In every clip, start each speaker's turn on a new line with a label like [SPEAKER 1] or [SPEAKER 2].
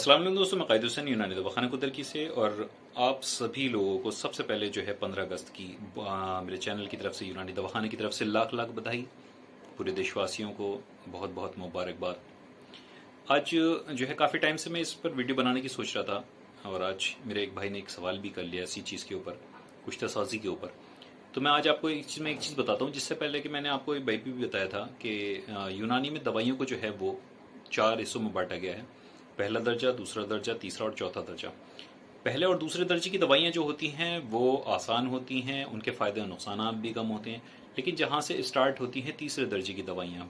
[SPEAKER 1] अस्सलाम वालेकुम दोस्तों, मैं कायद हुसैन यूनानी दवाखाना कुदरकी से। और आप सभी लोगों को सबसे पहले जो है 15 अगस्त की मेरे चैनल की तरफ से, यूनानी दवाखाना की तरफ से लाख लाख बधाई। पूरे देशवासियों को बहुत बहुत मुबारकबाद। आज जो है काफ़ी टाइम से मैं इस पर वीडियो बनाने की सोच रहा था, और आज मेरे एक भाई ने एक सवाल भी कर लिया इसी चीज़ के ऊपर, कुश्ता साजी के ऊपर। तो मैं आज आपको एक चीज़ बताता हूँ, जिससे पहले कि मैंने आपको एक बाइक भी बताया था कि यूनानी में दवाइयों को जो है वो 4 हिस्सों में बांटा गया है। पहला दर्जा, दूसरा दर्जा, तीसरा और चौथा दर्जा। पहले और दूसरे दर्जे की दवाइयाँ जो होती हैं वो आसान होती हैं, उनके फ़ायदे और नुकसान भी कम होते हैं। लेकिन जहाँ से स्टार्ट होती हैं तीसरे दर्जे की दवाइयाँ,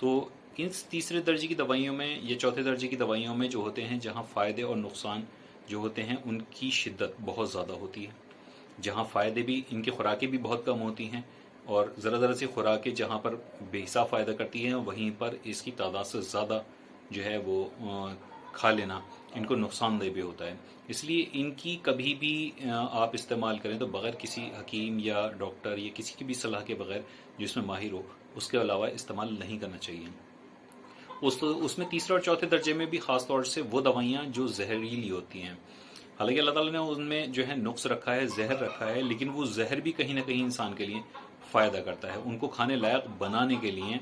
[SPEAKER 1] तो इस तीसरे दर्जे की दवाइयों में या चौथे दर्जे की दवाइयों में जो होते हैं, जहाँ फ़ायदे और नुकसान जो होते हैं उनकी शिद्दत बहुत ज़्यादा होती है। जहाँ फ़ायदे भी, इनकी खुराकें भी बहुत कम होती हैं, और ज़रा ज़रा सी खुराकें जहाँ पर बेहिसाब फ़ायदा करती हैं, वहीं पर इसकी तादाद से ज़्यादा जो है वो खा लेना इनको नुकसानदेह भी होता है। इसलिए इनकी कभी भी आप इस्तेमाल करें तो बग़ैर किसी हकीम या डॉक्टर या किसी की भी सलाह के बग़ैर, जिसमें माहिर हो, उसके अलावा इस्तेमाल नहीं करना चाहिए। उसमें तीसरे और चौथे दर्जे में भी ख़ास तौर से वो दवाइयाँ जो जहरीली होती हैं। हालांकि अल्लाह ताला ने उनमें जो है नुक्स रखा है, जहर रखा है, लेकिन वो जहर भी कहीं ना कहीं इंसान के लिए फ़ायदा करता है। उनको खाने लायक बनाने के लिए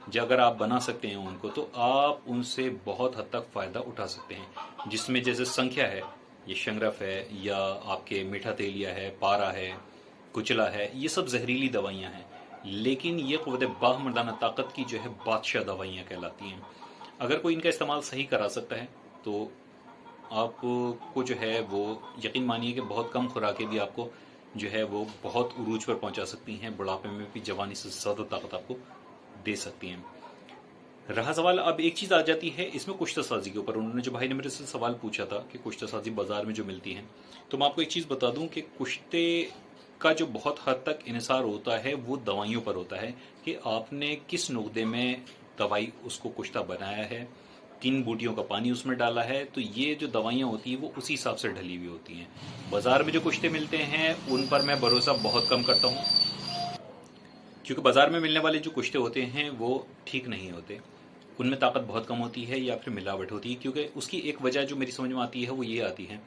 [SPEAKER 1] जो अगर आप बना सकते हैं उनको, तो आप उनसे बहुत हद तक फ़ायदा उठा सकते हैं। जिसमें जैसे संख्या है, ये शंगरफ है, या आपके मीठा तेलिया है, पारा है, कुचला है, ये सब जहरीली दवाइयाँ हैं। लेकिन ये क़ुव्वत बाहमर्दाना ताकत की जो है बादशाह दवाइयाँ कहलाती हैं। अगर कोई इनका इस्तेमाल सही करा सकता है तो आपको जो है वो यकीन मानिए कि बहुत कम खुराकें भी आपको जो है वो बहुत उरूज पर पहुंचा सकती हैं, बुढ़ापे में भी जवानी से ज़्यादा ताकत आपको दे सकती हैं। रहा सवाल, अब एक चीज़ आ जाती है इसमें कुश्ता साजी के ऊपर। उन्होंने, जो भाई ने मेरे से सवाल पूछा था कि कुश्ता साजी बाज़ार में जो मिलती है, तो मैं आपको एक चीज़ बता दूं कि कुश्ते का जो बहुत हद तक इन्हिसार होता है वो दवाइयों पर होता है कि आपने किस नुक्ते में दवाई उसको कुश्ता बनाया है, किन बूटियों का पानी उसमें डाला है। तो ये जो दवाइयाँ होती हैं वो उसी हिसाब से ढली हुई होती हैं। बाज़ार में जो कुश्ते मिलते हैं उन पर मैं भरोसा बहुत कम करता हूँ, क्योंकि बाज़ार में मिलने वाले जो कुश्ते होते हैं वो ठीक नहीं होते। उनमें ताकत बहुत कम होती है या फिर मिलावट होती है। क्योंकि उसकी एक वजह जो मेरी समझ में आती है वो ये आती है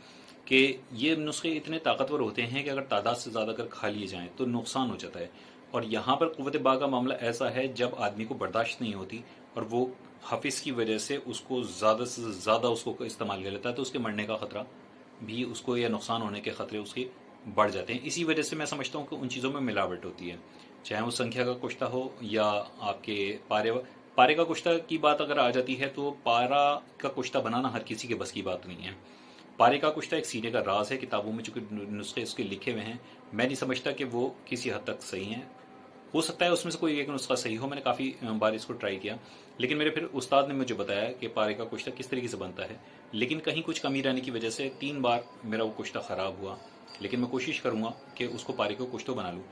[SPEAKER 1] कि ये नुस्खे इतने ताकतवर होते हैं कि अगर तादाद से ज़्यादा अगर खा लिए जाएँ तो नुकसान हो जाता है। और यहाँ पर क़ुव्वत बा का मामला ऐसा है, जब आदमी को बर्दाश्त नहीं होती और वो हाफिज़ की वजह से उसको ज़्यादा से ज़्यादा उसको इस्तेमाल कर लेता है, तो उसके मरने का ख़तरा भी उसको, या नुकसान होने के ख़तरे उसके बढ़ जाते हैं। इसी वजह से मैं समझता हूँ कि उन चीज़ों में मिलावट होती है, चाहे वो संख्या का कुश्ता हो या आपके पारे का कुश्ता की बात अगर आ जाती है तो पारा का कुश्ता बनाना हर किसी के बस की बात नहीं है। पारे का कुश्ता एक सीने का राज है, किताबों में चूँकि नुस्खे उसके लिखे हुए हैं, मैं नहीं समझता कि वो किसी हद तक सही हैं। हो सकता है उसमें से कोई एक नुस्खा सही हो, मैंने काफ़ी बार इसको ट्राई किया, लेकिन मेरे फिर उस्ताद ने मुझे बताया कि पारे का कुश्ता किस तरीके से बनता है। लेकिन कहीं कुछ कमी रहने की वजह से 3 बार मेरा वो कुश्ता ख़राब हुआ। लेकिन मैं कोशिश करूँगा कि उसको पारे को कुछ तो बना लूँ।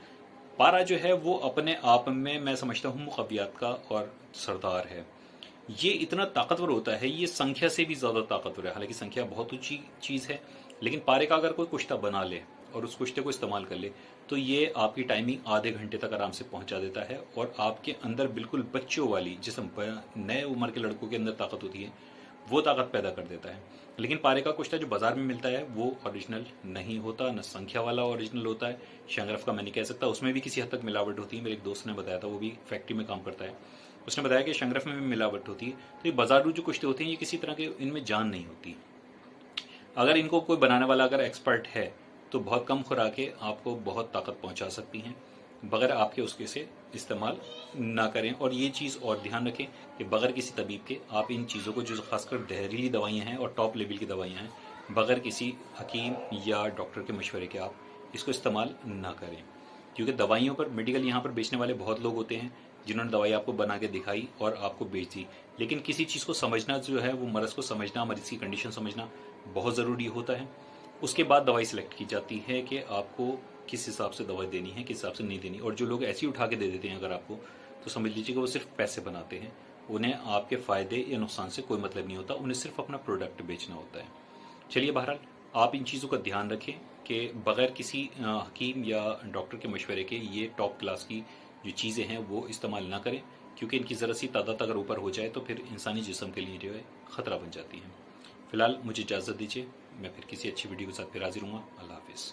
[SPEAKER 1] पारा जो है वो अपने आप में मैं समझता हूँ मुक़व्वियात का और सरदार है। ये इतना ताकतवर होता है, ये संख्या से भी ज़्यादा ताकतवर है। हालांकि संख्या बहुत ऊंची चीज़ है, लेकिन पारे का अगर कोई कुश्ता बना ले और उस कुश्ते को इस्तेमाल कर ले तो ये आपकी टाइमिंग आधे घंटे तक आराम से पहुंचा देता है, और आपके अंदर बिल्कुल बच्चों वाली, जिसम नए उम्र के लड़कों के अंदर ताकत होती है, वो ताकत पैदा कर देता है। लेकिन पारे का कुश्ता जो बाज़ार में मिलता है वो ओरिजिनल नहीं होता, न संख्या वाला ओरिजिनल होता है। शंगरफ का मैं नहीं कह सकता, उसमें भी किसी हद तक मिलावट होती है। मेरे एक दोस्त ने बताया था, वो भी फैक्ट्री में काम करता है, उसने बताया कि शंगरफ में भी मिलावट होती है। तो ये बाजारू जो कुश्ते होते हैं, ये किसी तरह के, इनमें जान नहीं होती। अगर इनको कोई बनाने वाला अगर एक्सपर्ट है तो बहुत कम खुराकें आपको बहुत ताकत पहुंचा सकती हैं, बगैर आपके उसके से इस्तेमाल ना करें। और ये चीज़ और ध्यान रखें कि बगैर किसी तबीब के आप इन चीज़ों को, जो खासकर जहरीली दवाइयाँ हैं और टॉप लेवल की दवाइयाँ हैं, बगैर किसी हकीम या डॉक्टर के मशवरे के आप इसको इस्तेमाल ना करें। क्योंकि दवाइयों पर, मेडिकल यहाँ पर बेचने वाले बहुत लोग होते हैं जिन्होंने दवाई आपको बना के दिखाई और आपको बेच दी। लेकिन किसी चीज़ को समझना जो है, वो मरीज़ को समझना, मरीज़ की कंडीशन समझना बहुत ज़रूरी होता है। उसके बाद दवाई सिलेक्ट की जाती है कि आपको किस हिसाब से दवाई देनी है, किस हिसाब से नहीं देनी। और जो लोग ऐसे ही उठा के दे देते हैं अगर आपको, तो समझ लीजिए कि वो सिर्फ पैसे बनाते हैं। उन्हें आपके फ़ायदे या नुकसान से कोई मतलब नहीं होता, उन्हें सिर्फ अपना प्रोडक्ट बेचना होता है। चलिए, बहरहाल आप इन चीज़ों का ध्यान रखें कि बग़ैर किसी हकीम या डॉक्टर के मशवरे के ये टॉप क्लास की जो चीज़ें हैं वो इस्तेमाल ना करें, क्योंकि इनकी ज़रा सी तादाद अगर ऊपर हो जाए तो फिर इंसानी जिस्म के लिए जो है ख़तरा बन जाती है। فی الحال مجھے اجازت دیجیے، میں پھر کسی اچھی ویڈیو کے ساتھ پھر حاضر ہوں گا۔ اللہ حافظ۔